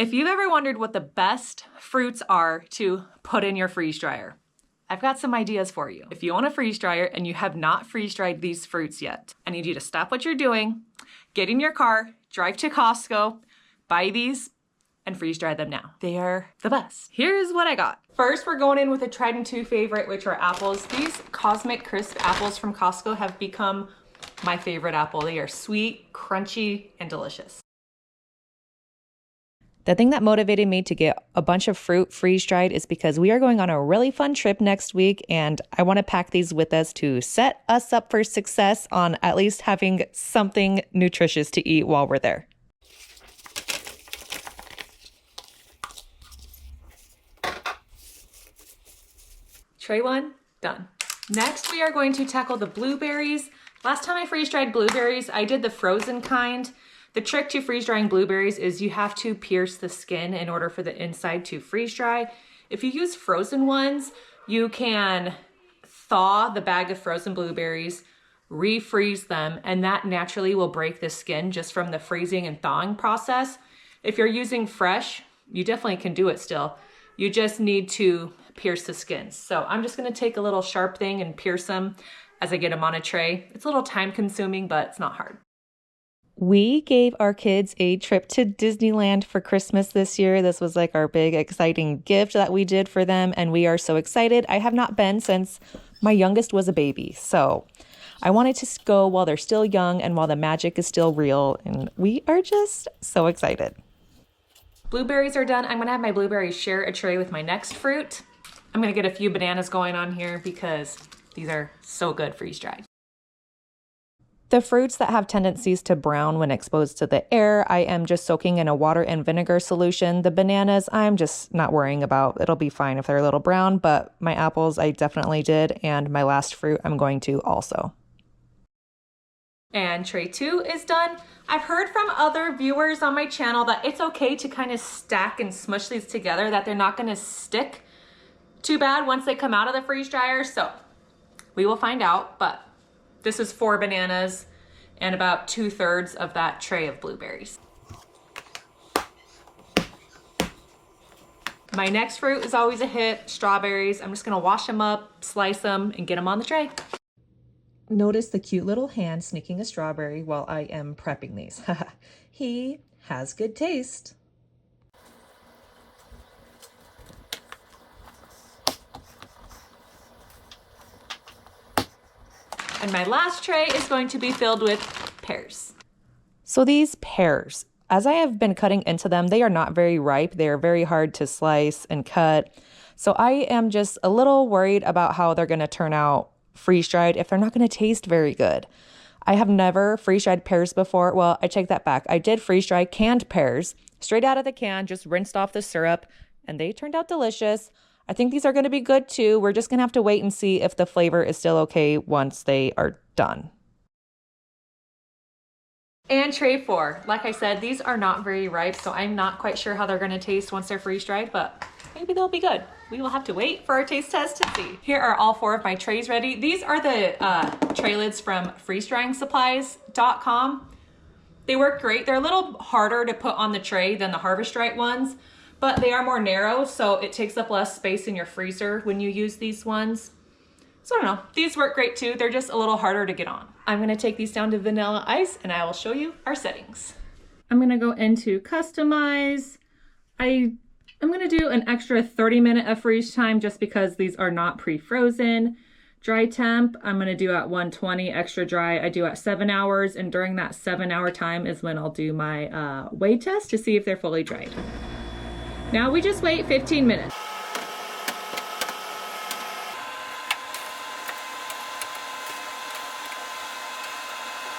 If you've ever wondered what the best fruits are to put in your freeze dryer, I've got some ideas for you. If you own a freeze dryer and you have not freeze dried these fruits yet, I need you to stop what you're doing, get in your car, drive to Costco, buy these, and freeze dry them now. They are the best. Here's what I got. First, we're going in with a tried and true favorite, which are apples. These Cosmic Crisp apples from Costco have become my favorite apple. They are sweet, crunchy, and delicious. The thing that motivated me to get a bunch of fruit freeze-dried is because we are going on a really fun trip next week, and I want to pack these with us to set us up for success on at least having something nutritious to eat while we're there. Tray one, done. Next, we are going to tackle the blueberries. Last time I freeze-dried blueberries, I did the frozen kind. The trick to freeze-drying blueberries is you have to pierce the skin in order for the inside to freeze-dry. If you use frozen ones, you can thaw the bag of frozen blueberries, refreeze them, and that naturally will break the skin just from the freezing and thawing process. If you're using fresh, you definitely can do it still. You just need to pierce the skins. So I'm just gonna take a little sharp thing and pierce them as I get them on a tray. It's a little time consuming, but it's not hard. We gave our kids a trip to Disneyland for Christmas this year. This was like our big exciting gift that we did for them, and we are so excited. I have not been since my youngest was a baby, so I wanted to go while they're still young and while the magic is still real, and we are just so excited. Blueberries are done. I'm gonna have my blueberries share a tray with my next fruit. I'm gonna get a few bananas going on here because these are so good freeze-dried. The fruits that have tendencies to brown when exposed to the air, I am just soaking in a water and vinegar solution. The bananas, I'm just not worrying about. It'll be fine if they're a little brown, but my apples, I definitely did, and my last fruit, I'm going to also. And tray two is done. I've heard from other viewers on my channel that it's okay to kind of stack and smush these together, that they're not gonna stick too bad once they come out of the freeze dryer. So we will find out, but this is 4 bananas and about 2/3 of that tray of blueberries. My next fruit is always a hit, strawberries. I'm just gonna wash them up, slice them, and get them on the tray. Notice the cute little hand sneaking a strawberry while I am prepping these. He has good taste. And my last tray is going to be filled with pears. So these pears, as I have been cutting into them, they are not very ripe. They are very hard to slice and cut. So I am just a little worried about how they're gonna turn out freeze-dried if they're not gonna taste very good. I have never freeze-dried pears before. Well, I take that back. I did freeze-dry canned pears straight out of the can, just rinsed off the syrup, and they turned out delicious. I think these are going to be good too. We're just going to have to wait and see if the flavor is still okay once they are done. And tray 4, like I said, these are not very ripe, so I'm not quite sure how they're going to taste once they're freeze-dried, but maybe they'll be good. We will have to wait for our taste test to see. Here are all 4 of my trays ready. These are the tray lids from freezedryingsupplies.com. They work great. They're a little harder to put on the tray than the Harvest Right ones, but they are more narrow, so it takes up less space in your freezer when you use these ones. So I don't know, these work great too. They're just a little harder to get on. I'm gonna take these down to vanilla ice and I will show you our settings. I'm gonna go into customize. I'm gonna do an extra 30-minute of freeze time just because these are not pre-frozen. Dry temp, I'm gonna do at 120, extra dry, I do at 7 hours, and during that 7-hour time is when I'll do my weigh test to see if they're fully dried. Now we just wait 15 minutes.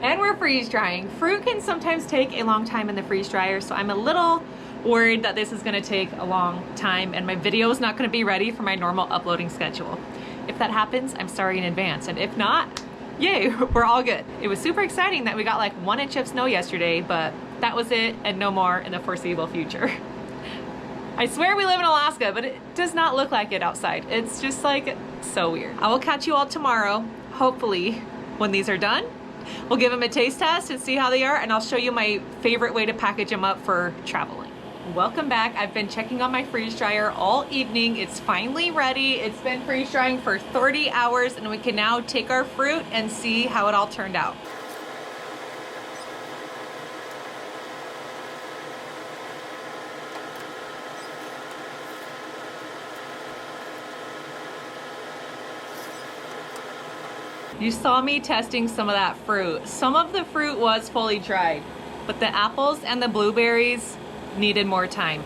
And we're freeze drying. Fruit can sometimes take a long time in the freeze dryer, so I'm a little worried that this is gonna take a long time and my video is not gonna be ready for my normal uploading schedule. If that happens, I'm sorry in advance, and if not, yay, we're all good. It was super exciting that we got like 1 inch of snow yesterday, but that was it and no more in the foreseeable future. I swear we live in Alaska, but it does not look like it outside. It's just like so weird. I will catch you all tomorrow, hopefully, when these are done. We'll give them a taste test and see how they are, and I'll show you my favorite way to package them up for traveling. Welcome back. I've been checking on my freeze dryer all evening. It's finally ready. It's been freeze drying for 30 hours and we can now take our fruit and see how it all turned out. You saw me testing some of that fruit. Some of the fruit was fully dried, but the apples and the blueberries needed more time.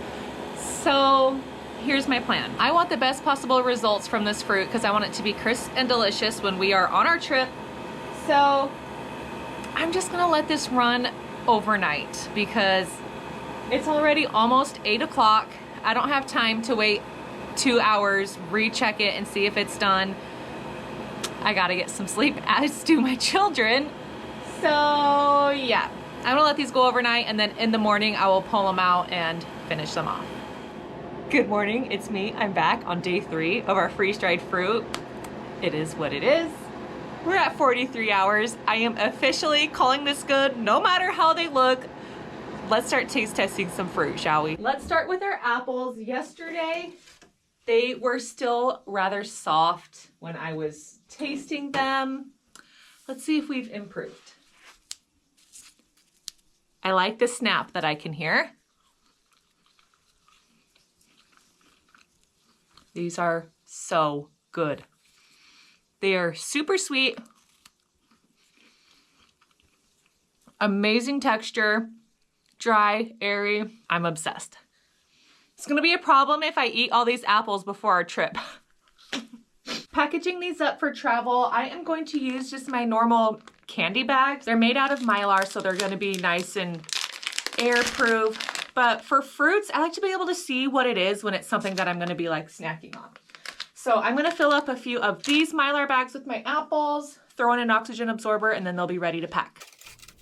So here's my plan. I want the best possible results from this fruit because I want it to be crisp and delicious when we are on our trip. So I'm just gonna let this run overnight because it's already almost 8 o'clock. I don't have time to wait 2 hours, recheck it and see if it's done. I gotta get some sleep, as do my children. So yeah, I'm gonna let these go overnight and then in the morning I will pull them out and finish them off. Good morning, it's me. I'm back on day 3 of our freeze-dried fruit. It is what it is. We're at 43 hours. I am officially calling this good, no matter how they look. Let's start taste testing some fruit, shall we? Let's start with our apples. Yesterday, they were still rather soft when I was tasting them. Let's see if we've improved. I like the snap that I can hear. These are so good. They are super sweet, amazing texture, dry, airy. I'm obsessed. It's gonna be a problem if I eat all these apples before our trip. Packaging these up for travel, I am going to use just my normal candy bags. They're made out of Mylar, so they're gonna be nice and airproof. But for fruits, I like to be able to see what it is when it's something that I'm gonna be like snacking on. So I'm gonna fill up a few of these Mylar bags with my apples, throw in an oxygen absorber, and then they'll be ready to pack.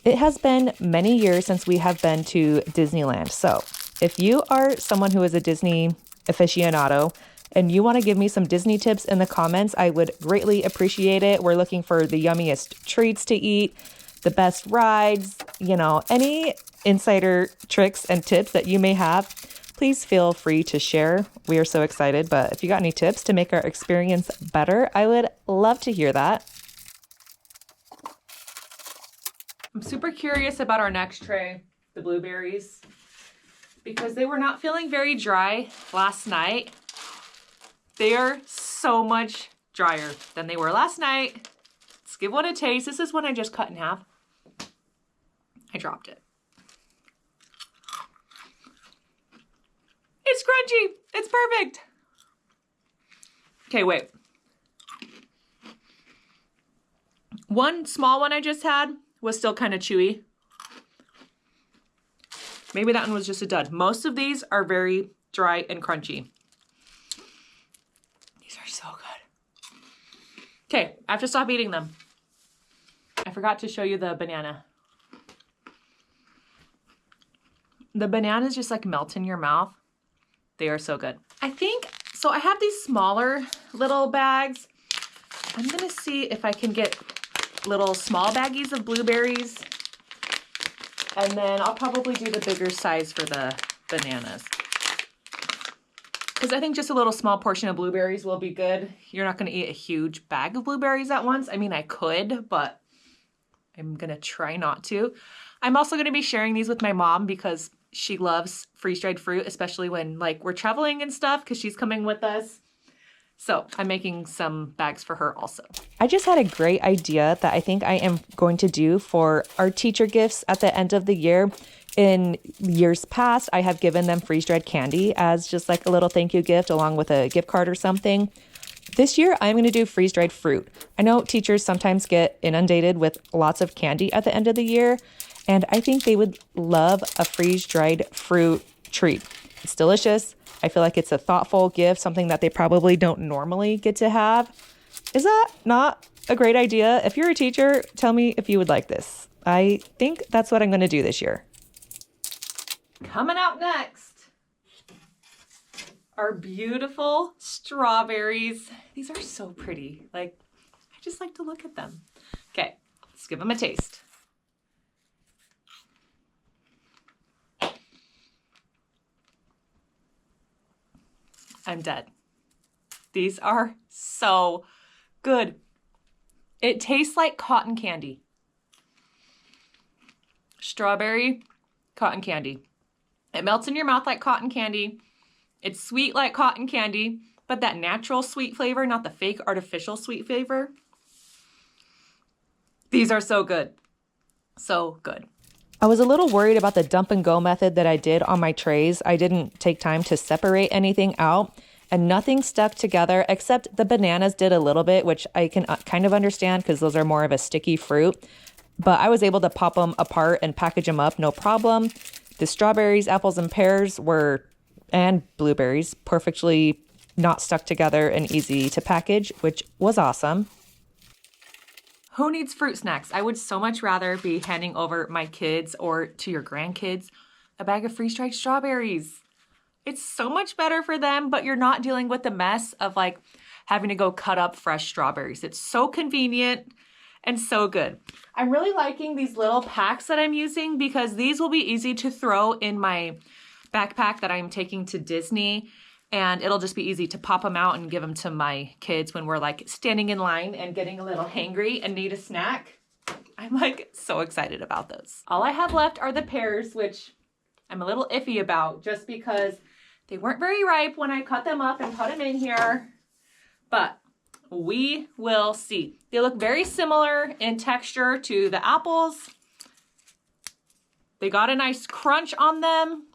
It has been many years since we have been to Disneyland. So if you are someone who is a Disney aficionado and you want to give me some Disney tips in the comments, I would greatly appreciate it. We're looking for the yummiest treats to eat, the best rides, any insider tricks and tips that you may have. Please feel free to share. We are so excited, but if you got any tips to make our experience better, I would love to hear that. I'm super curious about our next tray, the blueberries, because they were not feeling very dry last night. They are so much drier than they were last night. Let's give one a taste. This is one I just cut in half. I dropped it. It's crunchy. It's perfect. Okay, wait. One small one I just had was still kind of chewy. Maybe that one was just a dud. Most of these are very dry and crunchy. These are so good. Okay, I have to stop eating them. I forgot to show you the banana. The bananas just like melt in your mouth. They are so good. I have these smaller little bags. I'm gonna see if I can get little small baggies of blueberries. And then I'll probably do the bigger size for the bananas. Because I think just a little small portion of blueberries will be good. You're not gonna eat a huge bag of blueberries at once. I mean, I could, but I'm gonna try not to. I'm also gonna be sharing these with my mom because she loves freeze-dried fruit, especially when we're traveling and stuff, because she's coming with us. So I'm making some bags for her also. I just had a great idea that I think I am going to do for our teacher gifts at the end of the year. In years past, I have given them freeze-dried candy as just like a little thank you gift along with a gift card or something. This year, I'm going to do freeze-dried fruit. I know teachers sometimes get inundated with lots of candy at the end of the year, and I think they would love a freeze-dried fruit treat. It's delicious. I feel like it's a thoughtful gift, something that they probably don't normally get to have. Is that not a great idea? If you're a teacher, tell me if you would like this. I think that's what I'm going to do this year. Coming out next are beautiful strawberries. These are so pretty. I just like to look at them. Okay, let's give them a taste. I'm dead. These are so good. It tastes like cotton candy. Strawberry cotton candy. It melts in your mouth like cotton candy. It's sweet like cotton candy, but that natural sweet flavor, not the fake artificial sweet flavor. These are so good. So good. I was a little worried about the dump and go method that I did on my trays. I didn't take time to separate anything out and nothing stuck together except the bananas did a little bit, which I can kind of understand because those are more of a sticky fruit. But I was able to pop them apart and package them up, no problem. The strawberries, apples, and pears and blueberries, perfectly not stuck together and easy to package, which was awesome. Who needs fruit snacks? I would so much rather be handing over my kids or to your grandkids a bag of freeze-dried strawberries. It's so much better for them, but you're not dealing with the mess of like having to go cut up fresh strawberries. It's so convenient and so good. I'm really liking these little packs that I'm using because these will be easy to throw in my backpack that I'm taking to Disney, and it'll just be easy to pop them out and give them to my kids when we're like standing in line and getting a little hangry and need a snack. I'm like so excited about those. All I have left are the pears, which I'm a little iffy about just because they weren't very ripe when I cut them up and put them in here, but we will see. They look very similar in texture to the apples. They got a nice crunch on them.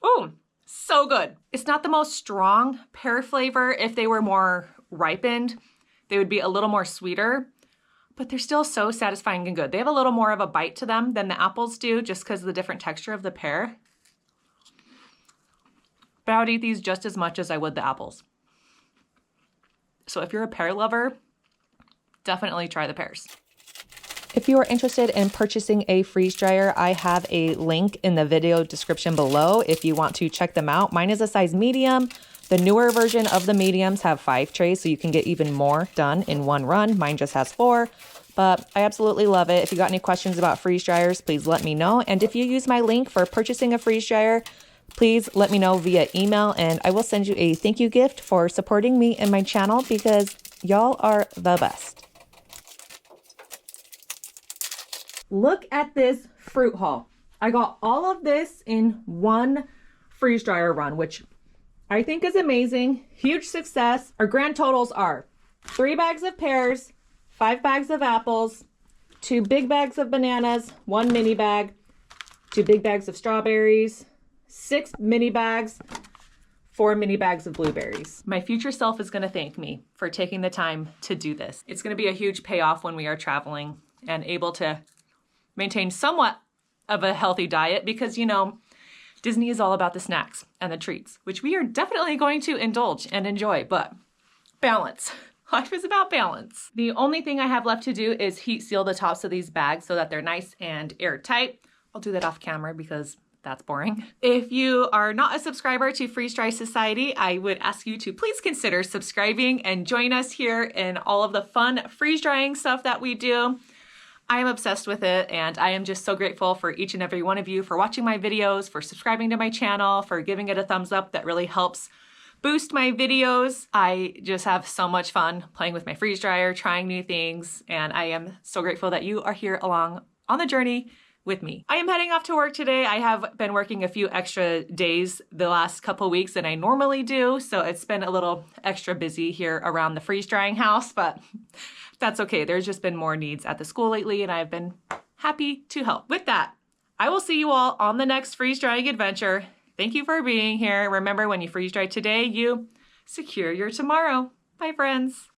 Ooh, so good. It's not the most strong pear flavor. If they were more ripened, they would be a little more sweeter, but they're still so satisfying and good. They have a little more of a bite to them than the apples do just because of the different texture of the pear. But I would eat these just as much as I would the apples. So if you're a pear lover, definitely try the pears. If you are interested in purchasing a freeze dryer, I have a link in the video description below if you want to check them out. Mine is a size medium. The newer version of the mediums have 5 trays, so you can get even more done in one run. Mine just has 4, but I absolutely love it. If you got any questions about freeze dryers, please let me know. And if you use my link for purchasing a freeze dryer, please let me know via email and I will send you a thank you gift for supporting me and my channel because y'all are the best. Look at this fruit haul. I got all of this in one freeze dryer run, which I think is amazing. Huge success. Our grand totals are 3 bags of pears, 5 bags of apples, 2 big bags of bananas, 1 mini bag, 2 big bags of strawberries, 6 mini bags, 4 mini bags of blueberries. My future self is going to thank me for taking the time to do this. It's going to be a huge payoff when we are traveling and able to maintain somewhat of a healthy diet because, you know, Disney is all about the snacks and the treats, which we are definitely going to indulge and enjoy, but balance. Life is about balance. The only thing I have left to do is heat seal the tops of these bags so that they're nice and airtight. I'll do that off camera because that's boring. If you are not a subscriber to Freeze Dry Society, I would ask you to please consider subscribing and join us here in all of the fun freeze drying stuff that we do. I am obsessed with it, and I am just so grateful for each and every one of you for watching my videos, for subscribing to my channel, for giving it a thumbs up. That really helps boost my videos. I just have so much fun playing with my freeze dryer, trying new things, and I am so grateful that you are here along on the journey with me. I am heading off to work today. I have been working a few extra days the last couple weeks than I normally do, so it's been a little extra busy here around the freeze drying house, but that's okay. There's just been more needs at the school lately, and I've been happy to help. With that, I will see you all on the next freeze drying adventure. Thank you for being here. Remember, when you freeze dry today, you secure your tomorrow. Bye, friends.